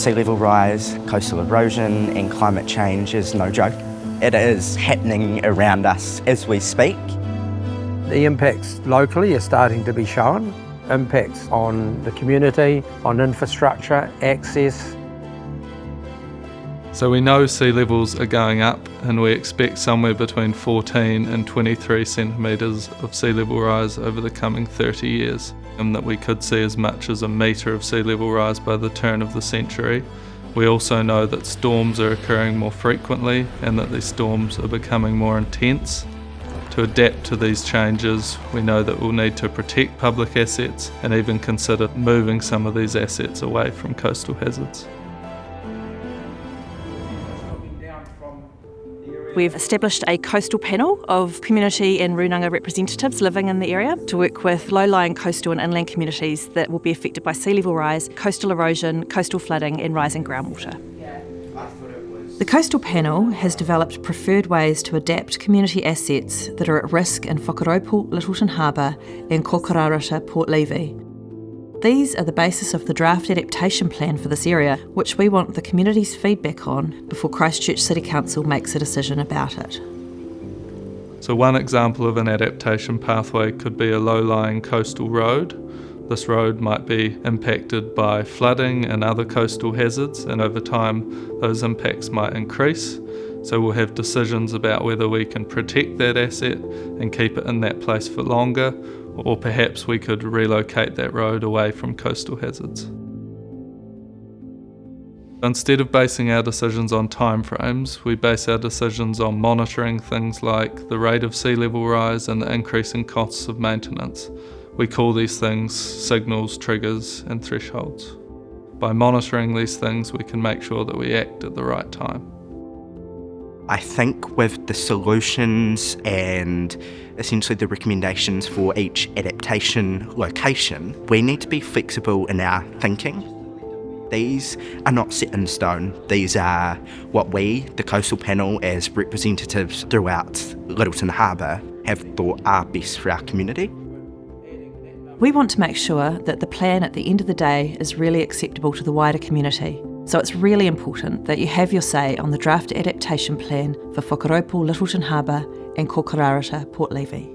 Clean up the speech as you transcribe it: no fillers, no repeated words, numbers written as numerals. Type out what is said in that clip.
Sea level rise, coastal erosion and climate change is no joke. It is happening around us as we speak. The impacts locally are starting to be shown. Impacts on the community, on infrastructure, access. So we know sea levels are going up, and we expect somewhere between 14 and 23 centimetres of sea level rise over the coming 30 years, and that we could see as much as a metre of sea level rise by the turn of the century. We also know that storms are occurring more frequently and that these storms are becoming more intense. To adapt to these changes, we know that we'll need to protect public assets and even consider moving some of these assets away from coastal hazards. We've established a coastal panel of community and Runanga representatives living in the area to work with low-lying coastal and inland communities that will be affected by sea level rise, coastal erosion, coastal flooding and rising groundwater. The coastal panel has developed preferred ways to adapt community assets that are at risk in Whakaraupō, Lyttelton Harbour and Koukouarata, Port Levy. These are the basis of the draft adaptation plan for this area, which we want the community's feedback on before Christchurch City Council makes a decision about it. So one example of an adaptation pathway could be a low-lying coastal road. This road might be impacted by flooding and other coastal hazards, and over time those impacts might increase. So we'll have decisions about whether we can protect that asset and keep it in that place for longer, or perhaps we could relocate that road away from coastal hazards. Instead of basing our decisions on timeframes, we base our decisions on monitoring things like the rate of sea level rise and the increasing costs of maintenance. We call these things signals, triggers, and thresholds. By monitoring these things, we can make sure that we act at the right time. I think with the solutions and essentially the recommendations for each adaptation location, we need to be flexible in our thinking. These are not set in stone. These are what we, the coastal panel, as representatives throughout Lyttelton Harbour, have thought are best for our community. We want to make sure that the plan at the end of the day is really acceptable to the wider community. So it's really important that you have your say on the draft adaptation plan for Whakaraupō, Lyttelton Harbour and Koukouarata, Port Levy.